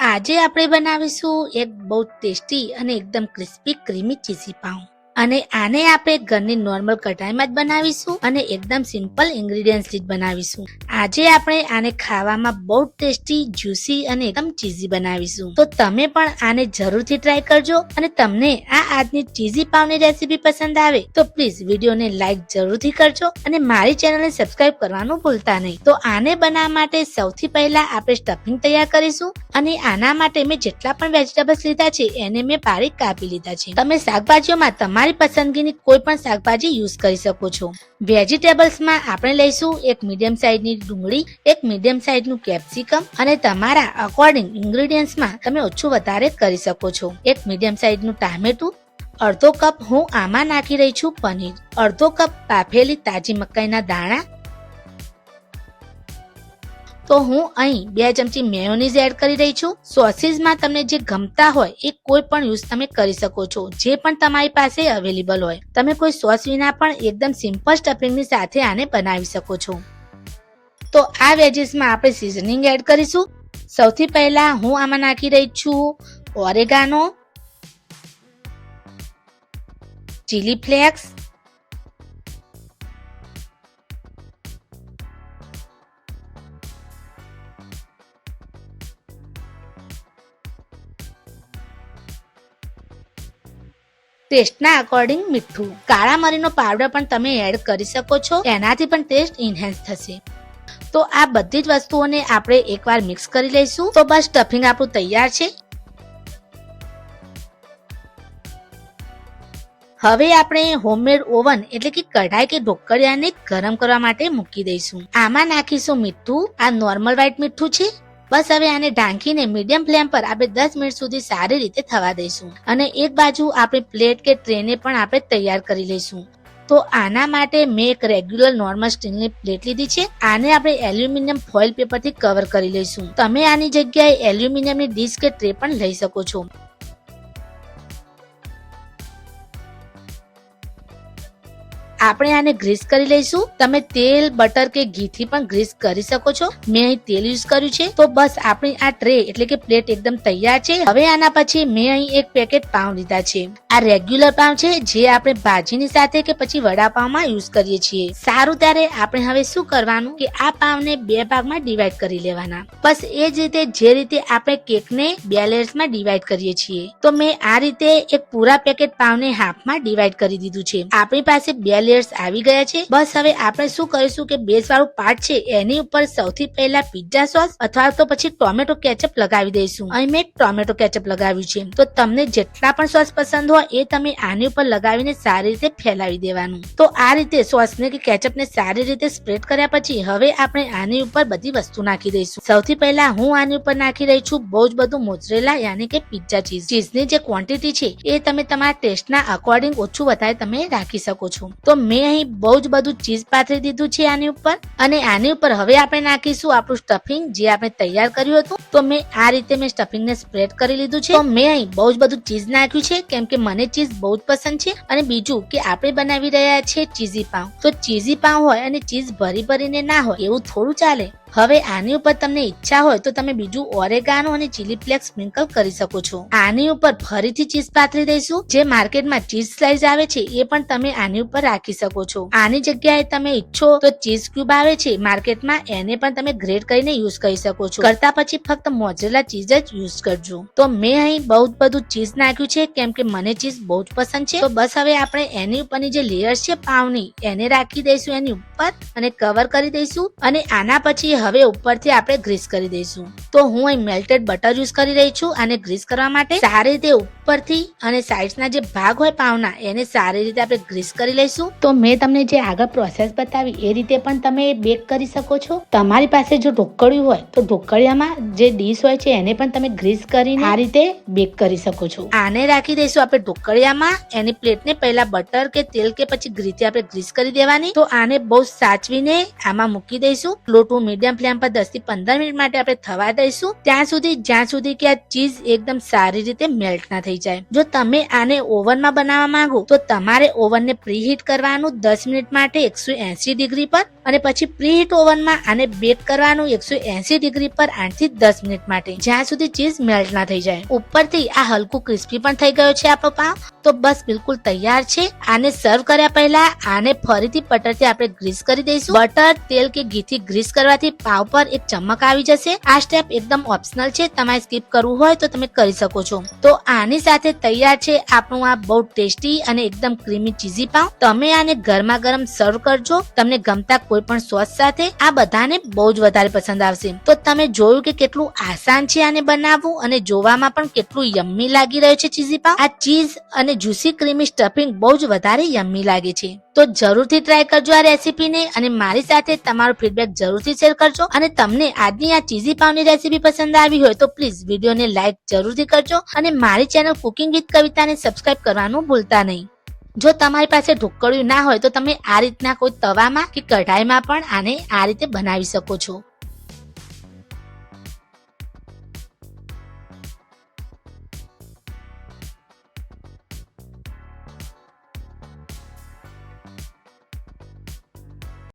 આજે આપણે બનાવીશું એક બહુ ટેસ્ટી અને એકદમ ક્રિસ્પી ક્રીમી ચીઝી પાઉં અને આને આપણે ઘરની નોર્મલ કઢાઈમાં જ બનાવીશું અને એકદમ સિમ્પલ ઇન્ગ્રેડિયન્ટ્સથી જ બનાવીશું. આજે આપણે આને ખાવામાં બહુ ટેસ્ટી, જ્યુસી અને એકદમ ચીઝી બનાવીશું. તો તમે પણ આને જરૂરથી ટ્રાય કરજો અને તમને આ આજની ચીઝી પાઉંની રેસીપી પસંદ આવે તો પ્લીઝ વિડીયોને લાઈક જરૂરથી કરજો અને મારી ચેનલને સબસ્ક્રાઇબ કરવાનું ભૂલતા નહીં. તો આને બનાવવા માટે સૌથી પહેલા આપણે સ્ટફિંગ તૈયાર કરીશું અને આના માટે મેં જેટલા પણ વેજીટેબલ્સ લીધા છે એને મેં બારીક કાપી લીધા છે. તમે શાકભાજીઓમાં તમારી પસંદગીની કોઈ પણ શાકભાજી યુઝ કરી શકો છો. વેજીટેબલ્સમાં આપણે લઈશું એક મીડિયમ સાઈઝની ડુંગળી, એક મીડિયમ સાઈઝનું કેપ્સિકમ અને તમારા અકોર્ડિંગ ઇન્ગ્રેડિયન્ટ્સમાં તમે ઓછું વધારે કરી શકો છો. એક મીડિયમ સાઈઝનું ટામેટું, અડધો કપ હું આમાં નાખી રહી છું પનીર, અડધો કપ બાફેલી તાજી મકાઈના દાણા. તો હું અહીં 2 ચમચી મેયોનીઝ એડ કરી રહી છું. સોસીસમાં તમને જે ગમતા હોય એ કોઈ પણ યુઝ તમે કરી શકો છો, જે પણ તમારી પાસે અવેલેબલ હોય. તમે કોઈ સોસ વિના પણ એકદમ સિમ્પલ સ્ટફિંગની સાથે આને બનાવી શકો છો. તો આ વેજીસમાં આપણે સીઝનિંગ એડ કરીશું. સૌથી પહેલા હું આમાં નાખી રહી છું ઓરેગાનો, ચીલી ફ્લેક્સ, ટેસ્ટના અકોર્ડિંગ મીઠું, કાળા મરીનો પાવડર પણ તમે એડ કરી શકો છો, એનાથી પણ ટેસ્ટ ઇન્હેન્સ થશે. તો આ બધી જ વસ્તુઓને આપણે એકવાર મિક્સ કરી લઈશું. તો બસ સ્ટફિંગ આપણું તૈયાર છે. હવે આપણે હોમમેડ ઓવન એટલે કે કઢાઈ કે ઢોકળિયાને ગરમ કરવા માટે મૂકી દઈશું. આમાં નાખીશું મીઠું. આ નોર્મલ વ્હાઈટ મીઠું છે. બસ હવે આને ઢાંકીને મીડિયમ ફ્લેમ પર આપણે 10 મિનિટ સુધી સારી રીતે થવા દઈશું અને એક બાજુ આપણે પ્લેટ કે ટ્રેને પણ આપણે તૈયાર કરી લઈશું. તો આના માટે મેં એક રેગ્યુલર નોર્મલ સ્ટીલની પ્લેટ લીધી છે. આને આપણે એલ્યુમિનિયમ ફોઇલ પેપરથી કવર કરી લઈશું. તમે આની જગ્યાએ એલ્યુમિનિયમની ડીશ કે ટ્રે પણ લઈ શકો છો. આપણે આને ગ્રીસ કરી લઈશું. તમે તેલ, બટર કે ઘીથી પણ ગ્રીસ કરી શકો છો. મેં અહીં તેલ યુઝ કર્યું છે. તો બસ આપણી આ ટ્રે એટલે કે પ્લેટ એકદમ તૈયાર છે. હવે આના પછી મેં અહીં એક પેકેટ પાઉં લીધા છે. આ રેગ્યુલર પાઉં છે જે આપણે ભાજીની સાથે કે પછી વડાપાઉંમાં યુઝ કરીએ છીએ. સારું, ત્યારે આપણે હવે શું કરવાનું કે આ પાઉંને 2 ભાગમાં ડિવાઈડ કરી લેવાના. બસ એ જ રીતે જે રીતે આપણે કેકને 2 લેયર્સમાં ડિવાઈડ કરીએ છીએ. તો મેં આ રીતે એક પૂરા પેકેટ પાઉંને હાફમાં ડિવાઈડ કરી દીધું છે. આપણી પાસે 2 લેયર્સ આવી ગયા છે. બસ હવે આપણે શું કરીશું કે બેઝ વાળું પાર્ટ છે એની ઉપર સૌથી પહેલા પિઝા સોસ અથવા તો પછી ટોમેટો કેચઅપ લગાવી દઈશું. અહીં મેં ટોમેટો કેચઅપ લગાવ્યું છે. તો તમને જેટલા પણ સોસ પસંદ હોય એ તમે આની ઉપર લગાવીને સારી રીતે ફેલાવી દેવાનું. તો આ રીતે સોસને કે કેચઅપને સારી રીતે સ્પ્રેડ કર્યા પછી હવે આપણે આની ઉપર બધી વસ્તુ નાખી દઈશું. સૌથી પહેલા હું આની ઉપર નાખી રહી છું બહુ જ બધું મોઝરેલા યાની કે પિઝા ચીઝ. ચીઝની જે ક્વોન્ટિટી છે એ તમે તમારા ટેસ્ટના અકોર્ડિંગ ઓછું વધારે તમે રાખી શકો છો. તો મેં અહીં બહુ જ બધું ચીઝ પાથરી દીધું છે આની ઉપર અને આની ઉપર હવે આપણે નાખીશું આપણું સ્ટફિંગ જે આપણે તૈયાર કર્યું હતું. તો મેં આ રીતે મેં સ્ટફિંગને સ્પ્રેડ કરી લીધું છે. તો મેં અહીં બહુ જ બધું ચીઝ નાખ્યું છે કેમ કે મને ચીઝ બહુ જ પસંદ છે. અને બીજું કે આપણે બનાવી રહ્યા છે ચીઝી પાઉં. તો ચીઝી પાઉં હોય અને ચીઝ ભરી ભરીને ના હોય એવું થોડું ચાલે. હવે આની ઉપર તમને ઈચ્છા હોય તો તમે બીજું ઓરેગાનો અને ચીલી ફ્લેક્સ સ્પ્રિંકલ કરી શકો છો. આની ઉપર ફરીથી ચીઝ પાથરી દઈશું. જે માર્કેટમાં ચીઝ સ્લાઇસ આવે છે એ પણ તમે આની ઉપર રાખી શકો છો. આની જગ્યાએ તમે ઈચ્છો તો ચીઝ ક્યુબ આવે છે માર્કેટમાં એને પણ તમે ગ્રેટ કરીને યુઝ કરી શકો છો. કરતા પછી ફક્ત મોઝરેલા ચીઝ જ યુઝ કરજો. તો મેં અહીં બહુ જ બધું ચીઝ નાખ્યું છે કેમ કે મને ચીઝ બહુ જ પસંદ છે. તો બસ હવે આપણે એની ઉપરની જે લેયર્સ છે પાઉંની એને રાખી દઈશું એની ઉપર અને કવર કરી દઈશું અને આના પછી હવે ઉપરથી આપણે ગ્રીસ કરી દઈશું. તો હું અહીં મેલ્ટેડ બટર યુઝ કરી રહી છું આને ગ્રીસ કરવા માટે. સારી રીતે ઉપરથી અને સાઈડ્સના જે ભાગ હોય પાઉંના એને સારી રીતે આપણે ગ્રીસ કરી લઈશું. તો મેં તમને જે આગળ પ્રોસેસ બતાવી એ રીતે પણ તમે બેક કરી શકો છો. તમારી પાસે જો ઢોકળિયું હોય તો ઢોકળિયામાં જે ડીશ હોય છે એને પણ તમે ગ્રીસ કરીને આ રીતે બેક કરી શકો છો. આને રાખી દઈશું આપણે ઢોકળિયામાં. એની પ્લેટને પહેલા બટર કે તેલ કે પછી ઘીથી આપણે ગ્રીસ કરી દેવાની. તો આને બહુ સાચવીને આમાં મૂકી દઈશું. લો ટુ મીડિયમ ફ્લેમ પર 10 થી 15 મિનિટ માટે આપણે થવા દઈશું. ત્યાં સુધી જ્યાં સુધી કે આ ચીઝ એકદમ સારી રીતે મેલ્ટ ના થઈ થઈ જાય. જો તમે આને ઓવનમાં બનાવવા માંગો તો તમારે ઓવનને પ્રીહીટ કરવાનું 10 મિનિટ માટે 180 ડિગ્રી પર અને પછી પ્રીહીટ ઓવનમાં આને બેક કરવાનું 180 ડિગ્રી પર 8 થી 10 મિનિટ માટે, જ્યાં સુધી ચીઝ મેલ્ટ ના થઈ જાય. ઉપરથી આ હલકું ક્રિસ્પી પણ થઈ ગયો છે આપણો પાવ. તો બસ બિલકુલ તૈયાર છે. આને સર્વ કર્યા પહેલા આને ફરીથી બટરથી આપણે ગ્રીસ કરી દઈશું. બટર, તેલ કે ઘીથી ગ્રીસ કરવાથી પાવ પર એક ચમક આવી જશે. આ સ્ટેપ એકદમ ઓપ્શનલ છે, તમારે સ્કીપ કરવું હોય તો તમે કરી શકો છો. તો આની સાથે તૈયાર છે આપણું આ બહુ ટેસ્ટી અને એકદમ ક્રીમી ચીઝી પાવ. તમે આને ગરમા ગરમ સર્વ કરજો તમને ગમતા કોઈ પણ સોસ સાથે. આ બધાને બહુ જ વધારે પસંદ આવશે. તો તમે જોયું કે કેટલું આસાન છે આને બનાવવું અને જોવામાં પણ કેટલું યમ્મી લાગી રહ્યું છે ચીઝી પાવ. આ ચીઝ અને જ્યુસી ક્રીમી સ્ટફિંગ બહુ જ વધારે યમ્મી લાગે છે. તો જરૂરથી ટ્રાય કરજો આ રેસીપીને અને મારી સાથે તમારો ફીડબેક જરૂરથી શેર કરજો. અને તમને આજની આ ચીઝી પાવની રેસીપી પસંદ આવી હોય તો પ્લીઝ વિડીયોને લાઈક જરૂરથી કરજો અને મારી ચેનલ કુકિંગ વિથ કવિતાને સબસ્ક્રાઇબ કરવાનું ભૂલતા નહીં. જો તમારી પાસે ઢોકળિયું ના હોય તો તમે આ રીતના કોઈ તવામાં કે કઢાઈમાં પણ આને આ રીતે બનાવી શકો છો.